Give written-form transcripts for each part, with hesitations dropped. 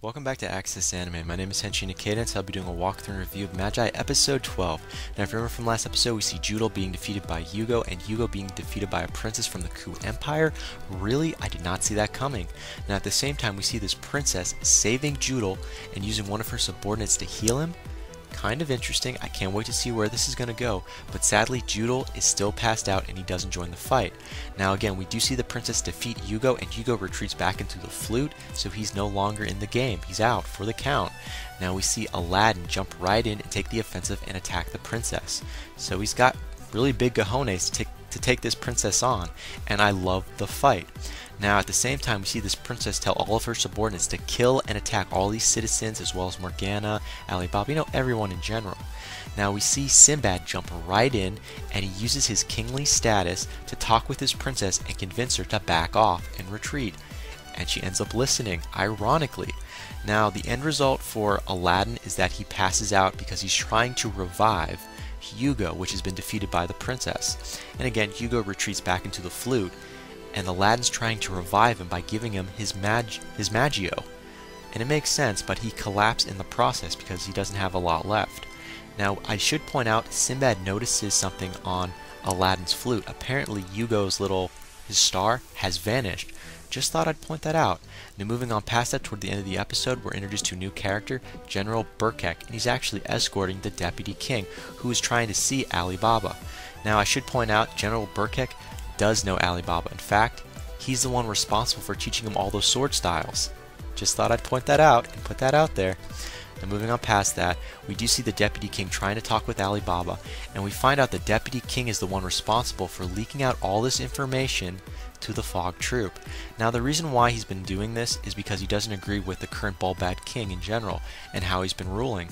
Welcome back to Access Anime. My name is Henshin Ikeda, and so I'll be doing a walkthrough and review of Magi episode 12. Now, if you remember from last episode, we see Judel being defeated by Yugo, and Yugo being defeated by a princess from the Ku Empire. Really, I did not see that coming. Now, at the same time, we see this princess saving Judel and using one of her subordinates to heal him. Kind of interesting. I can't wait to see where this is going to go, but sadly Judel is still passed out and he doesn't join the fight. Now again, we do see the princess defeat Yugo, and Yugo retreats back into the flute, so he's no longer in the game. He's out for the count. Now we see Aladdin jump right in and take the offensive and attack the princess. So he's got really big cojones to take this princess on, and I love the fight. Now at the same time, we see this princess tell all of her subordinates to kill and attack all these citizens, as well as Morgana, Alibaba, everyone in general. Now we see Sinbad jump right in, and he uses his kingly status to talk with his princess and convince her to back off and retreat. And she ends up listening, ironically. Now the end result for Aladdin is that he passes out because he's trying to revive Yugo, which has been defeated by the princess. And again, Yugo retreats back into the flute, and Aladdin's trying to revive him by giving him his Magio. And it makes sense, but he collapsed in the process because he doesn't have a lot left. Now, I should point out, Sinbad notices something on Aladdin's flute. Apparently, Yugo's his star has vanished. Just thought I'd point that out. Now, moving on past that, toward the end of the episode, we're introduced to a new character, General Burkek, and he's actually escorting the Deputy King, who is trying to see Alibaba. Now, I should point out, General Burkek does know Alibaba. In fact, he's the one responsible for teaching him all those sword styles. Just thought I'd point that out and put that out there. Now moving on past that, we do see the Deputy King trying to talk with Alibaba, and we find out the Deputy King is the one responsible for leaking out all this information to the Fog Troop. Now the reason why he's been doing this is because he doesn't agree with the current Bulbad King in general and how he's been ruling.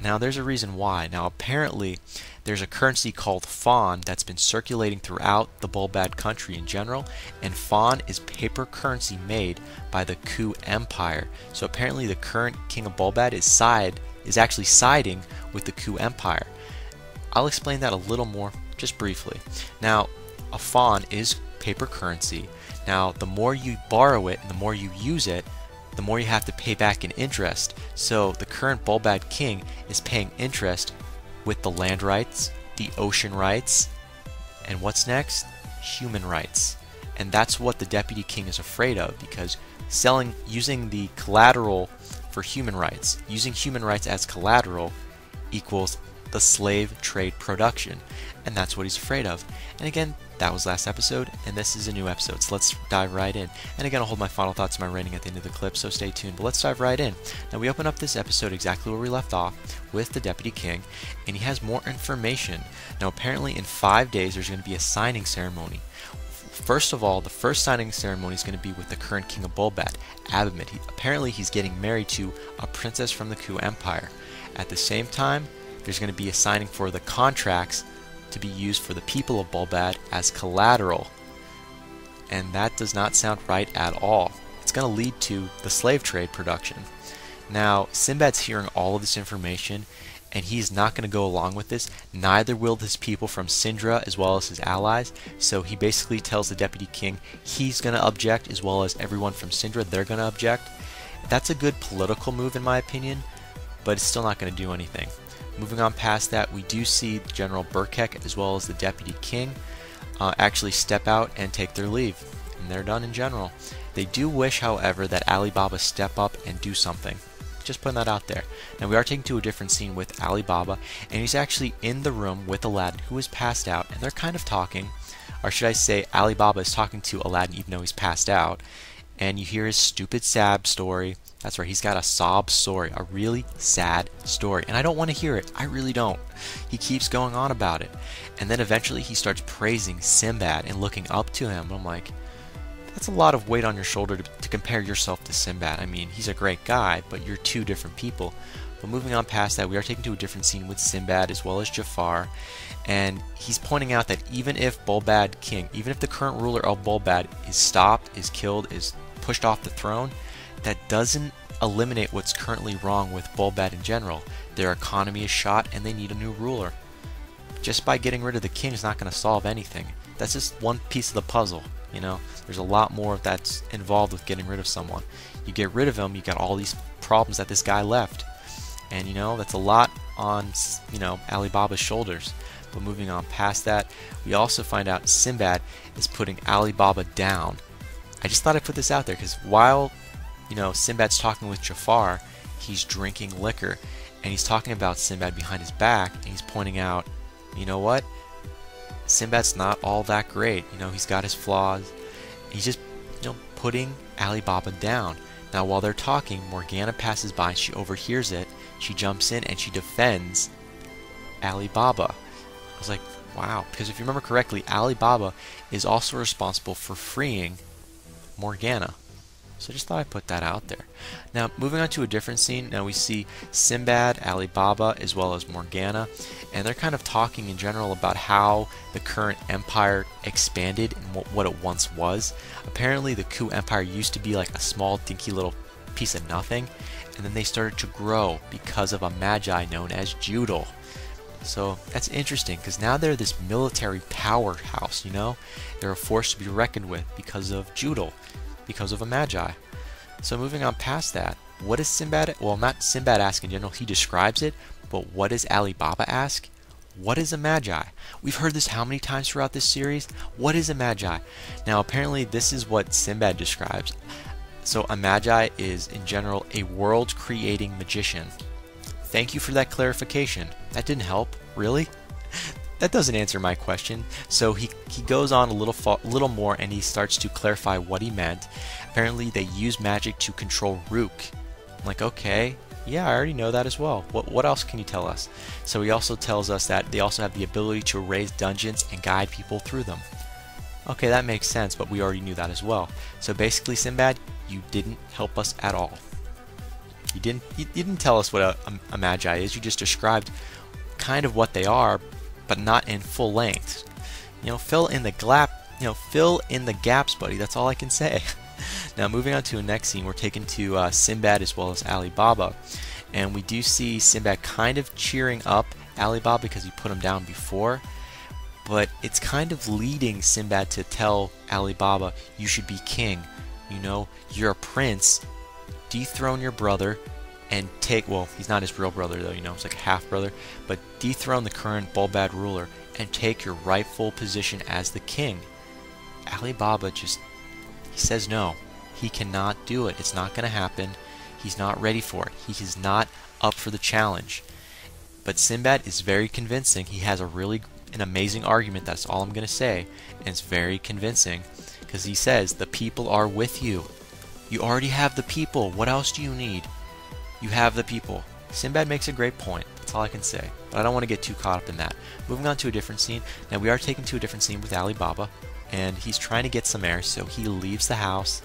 Now there's a reason why. Now apparently there's a currency called Fawn that's been circulating throughout the Bulbad country in general, and Fawn is paper currency made by the Ku Empire. So apparently the current king of Bulbad is actually siding with the Ku Empire. I'll explain that a little more just briefly. Now a Fawn is paper currency. Now the more you borrow it and the more you use it, the more you have to pay back in interest. So the current Bulbad King is paying interest with the land rights, the ocean rights, and what's next? Human rights. And that's what the Deputy King is afraid of, because using the collateral for human rights, using human rights as collateral equals the slave trade production, and that's what he's afraid of. And again, that was last episode, and this is a new episode, so let's dive right in. And again, I'll hold my final thoughts and my rating at the end of the clip, so stay tuned, but let's dive right in. Now, we open up this episode exactly where we left off, with the Deputy King, and he has more information. Now, apparently in 5 days, there's going to be a signing ceremony. First of all, the first signing ceremony is going to be with the current King of Bulbad, Abamid. Apparently, he's getting married to a princess from the Ku Empire. At the same time, there's going to be a signing for the contracts to be used for the people of Bulbad as collateral. And that does not sound right at all. It's going to lead to the slave trade production. Now, Sinbad's hearing all of this information, and he's not going to go along with this. Neither will his people from Sindra, as well as his allies. So he basically tells the Deputy King he's going to object, as well as everyone from Sindra, they're going to object. That's a good political move in my opinion, but it's still not going to do anything. Moving on past that, we do see General Burkek as well as the Deputy King actually step out and take their leave, and they're done in general. They do wish, however, that Alibaba step up and do something. Just putting that out there. Now we are taken to a different scene with Alibaba, and he's actually in the room with Aladdin, who is passed out, and they're kind of talking, or should I say Alibaba is talking to Aladdin even though he's passed out, and you hear his stupid sad story. That's right, he's got a sob story, a really sad story, and I don't want to hear it. I really don't. He keeps going on about it, and then eventually he starts praising Sinbad and looking up to him. I'm like, that's a lot of weight on your shoulder to compare yourself to Sinbad. I mean, he's a great guy, but you're two different people. But moving on past that, we are taken to a different scene with Sinbad as well as Jafar, and he's pointing out that even if Bulbad King, even if the current ruler of Bulbad is stopped, is killed, is pushed off the throne, that doesn't eliminate what's currently wrong with Bulbad in general. Their economy is shot and they need a new ruler. Just by getting rid of the king is not going to solve anything. That's just one piece of the puzzle. You know, there's a lot more that's involved with getting rid of someone. You get rid of him, you got all these problems that this guy left. And you know, that's a lot on, you know, Alibaba's shoulders. But moving on past that, we also find out Sinbad is putting Alibaba down. I just thought I'd put this out there because while, you know, Sinbad's talking with Jafar, he's drinking liquor. And he's talking about Sinbad behind his back, and he's pointing out, you know what? Sinbad's not all that great. You know, he's got his flaws. He's just, you know, putting Alibaba down. Now, while they're talking, Morgana passes by and she overhears it. She jumps in and she defends Alibaba. I was like, wow. Because if you remember correctly, Alibaba is also responsible for freeing Morgana. So I just thought I'd put that out there. Now, moving on to a different scene, now we see Sinbad, Alibaba, as well as Morgana, and they're kind of talking in general about how the current empire expanded and what it once was. Apparently, the Ku Empire used to be like a small, dinky little piece of nothing, and then they started to grow because of a Magi known as Judel. So that's interesting because now they're this military powerhouse, you know? They're a force to be reckoned with because of Judel, because of a Magi. So moving on past that, what does Sinbad, well, not Sinbad ask in general, he describes it, but what does Alibaba ask? What is a Magi? We've heard this how many times throughout this series? What is a Magi? Now apparently this is what Sinbad describes. So a Magi is in general a world creating magician. Thank you for that clarification. That didn't help, really? That doesn't answer my question. So he goes on a little more and he starts to clarify what he meant. Apparently they use magic to control Rook. I'm like, okay, yeah, I already know that as well. What else can you tell us? So he also tells us that they also have the ability to raise dungeons and guide people through them. Okay, that makes sense, but we already knew that as well. So basically, Sinbad, you didn't help us at all. You didn't tell us what a Magi is. You just described kind of what they are, but not in full length. You know, fill in the gaps, buddy. That's all I can say. Now, moving on to the next scene, we're taken to Sinbad as well as Alibaba, and we do see Sinbad kind of cheering up Alibaba because he put him down before, but it's kind of leading Sinbad to tell Alibaba, you should be king. You know, you're a prince. Dethrone your brother and take, well, he's not his real brother though, you know, it's like a half brother, but dethrone the current Bulbad ruler and take your rightful position as the king. Alibaba just, he says no. He cannot do it. It's not going to happen. He's not ready for it. He is not up for the challenge. But Sinbad is very convincing. He has an amazing argument, that's all I'm going to say, and it's very convincing because he says, the people are with you. You already have the people. What else do you need? You have the people. Sinbad makes a great point. That's all I can say. But I don't want to get too caught up in that. Moving on to a different scene. Now we are taken to a different scene with Alibaba, and he's trying to get some air, so he leaves the house,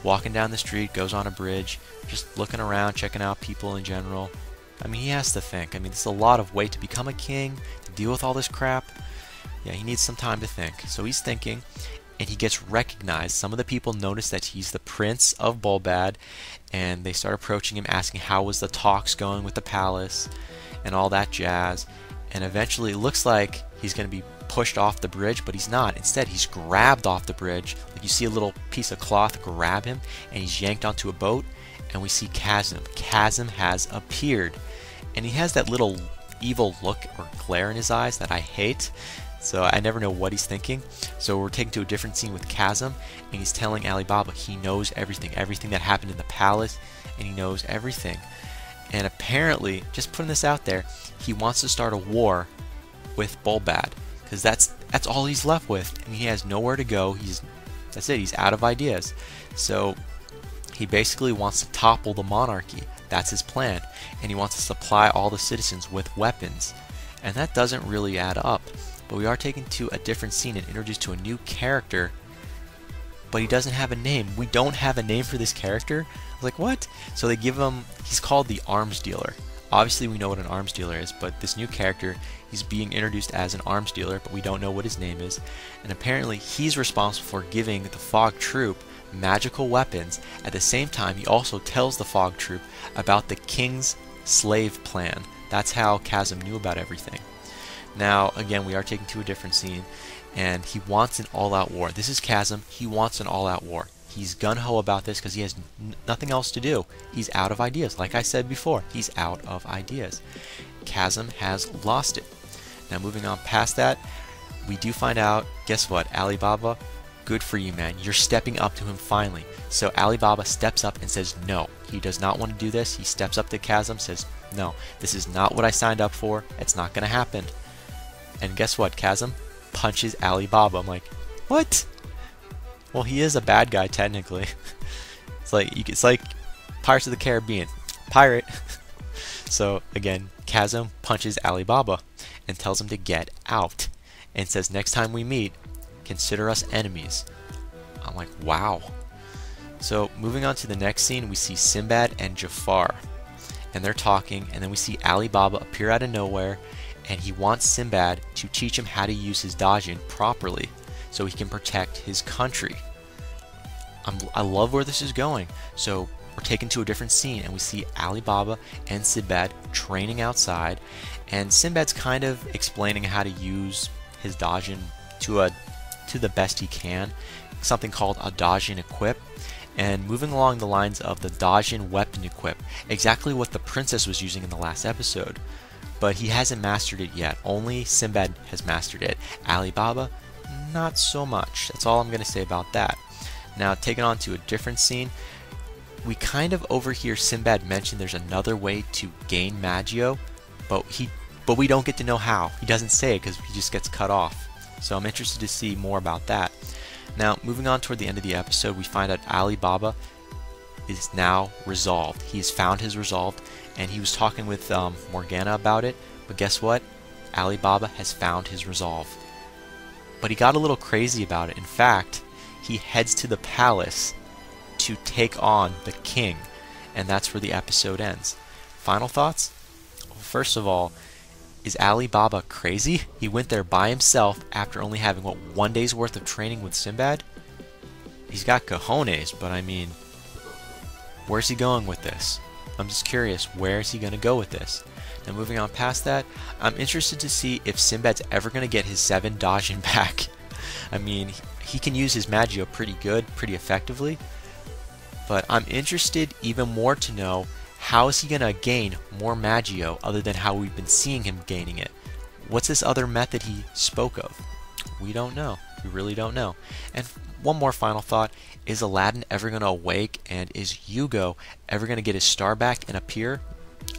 walking down the street, goes on a bridge, just looking around, checking out people in general. I mean, he has to think. I mean, this is a lot of weight to become a king, to deal with all this crap. Yeah, he needs some time to think. So he's thinking, and he gets recognized. Some of the people notice that he's the Prince of Bulbad, and they start approaching him, asking how was the talks going with the palace, and all that jazz. And eventually it looks like he's going to be pushed off the bridge, but he's not. Instead, he's grabbed off the bridge. Like you see a little piece of cloth grab him, and he's yanked onto a boat, and we see Chasm. Chasm has appeared, and he has that little evil look or glare in his eyes that I hate. So I never know what he's thinking. So we're taken to a different scene with Chasm, and he's telling Alibaba he knows everything that happened in the palace, and he knows everything. And apparently, just putting this out there, he wants to start a war with Bulbad, because that's all he's left with. I mean, he has nowhere to go. That's it. He's out of ideas. So he basically wants to topple the monarchy. That's his plan, and he wants to supply all the citizens with weapons. And that doesn't really add up. But we are taken to a different scene and introduced to a new character, but he doesn't have a name. We don't have a name for this character. I was like, what? So they give him, he's called the Arms Dealer. Obviously we know what an arms dealer is, but this new character, he's being introduced as an arms dealer, but we don't know what his name is. And apparently he's responsible for giving the Fog Troop magical weapons. At the same time, he also tells the Fog Troop about the King's slave plan. That's how Chasm knew about everything. Now, again, we are taken to a different scene, and he wants an all-out war. This is Chasm. He wants an all-out war. He's gun-ho about this because he has nothing else to do. He's out of ideas. Like I said before, he's out of ideas. Chasm has lost it. Now moving on past that, we do find out, guess what, Alibaba, good for you, man. You're stepping up to him finally. So Alibaba steps up and says no. He does not want to do this. He steps up to Chasm, says no, this is not what I signed up for. It's not going to happen. And guess what, Chasm punches Alibaba. I'm like, what? Well, he is a bad guy technically. It's like Pirates of the Caribbean. Pirate. So again, Chasm punches Alibaba and tells him to get out and says, next time we meet, consider us enemies. I'm like, wow. So moving on to the next scene, we see Sinbad and Jafar, and they're talking, and then we see Alibaba appear out of nowhere, and he wants Sinbad to teach him how to use his Dajin properly so he can protect his country. I love where this is going. So we're taken to a different scene, and we see Alibaba and Sinbad training outside, and Sinbad's kind of explaining how to use his Dajin to the best he can, something called a Dajin equip, and moving along the lines of the Dajin weapon equip, exactly what the princess was using in the last episode. But he hasn't mastered it yet. Only Sinbad has mastered it. Alibaba, not so much. That's all I'm going to say about that. Now, taking on to a different scene, we kind of overhear Sinbad mention there's another way to gain Magio, but we don't get to know how. He doesn't say it because he just gets cut off. So I'm interested to see more about that. Now, moving on toward the end of the episode, we find out Alibaba is now resolved. He's found his resolve, and he was talking with Morgana about it, but guess what? Alibaba has found his resolve. But he got a little crazy about it. In fact, he heads to the palace to take on the king, and that's where the episode ends. Final thoughts? Well, first of all, is Alibaba crazy? He went there by himself after only having, what, 1 day's worth of training with Sinbad? He's got cojones, but I mean, where's he going with this? I'm just curious, where is he going to go with this? Now moving on past that, I'm interested to see if Sinbad's ever going to get his 7 Dajin back. I mean, he can use his Magio pretty good, pretty effectively, but I'm interested even more to know how is he going to gain more Magio other than how we've been seeing him gaining it. What's this other method he spoke of? We don't know. We really don't know. And one more final thought, is Aladdin ever going to awake, and is Hugo ever going to get his star back and appear?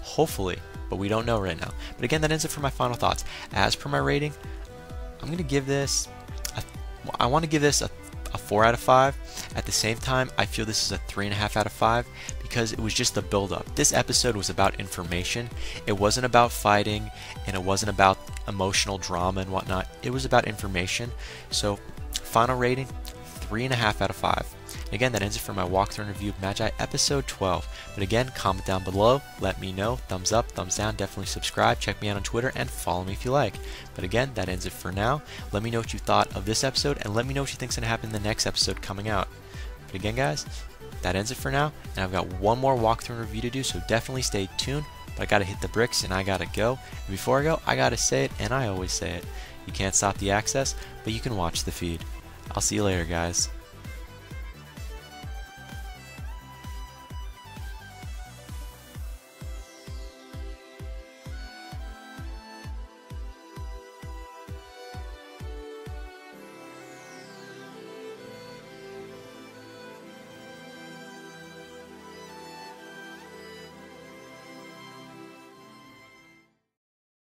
Hopefully, but we don't know right now. But again, that ends it for my final thoughts. As per my rating, I'm going to give this, I want to give this a 4 out of 5. At the same time, I feel this is a 3.5 out of 5 because it was just the build-up. This episode was about information. It wasn't about fighting, and it wasn't about emotional drama and whatnot. It was about information. So, final rating, 3.5 out of 5. And again, that ends it for my walkthrough and review of Magi episode 12. But again, comment down below, let me know, thumbs up, thumbs down, definitely subscribe, check me out on Twitter, and follow me if you like. But again, that ends it for now. Let me know what you thought of this episode, and let me know what you think's going to happen in the next episode coming out. But again, guys, that ends it for now, and I've got one more walkthrough and review to do, so definitely stay tuned. But I gotta hit the bricks, and I gotta go. And before I go, I gotta say it, and I always say it. You can't stop the access, but you can watch the feed. I'll see you later, guys.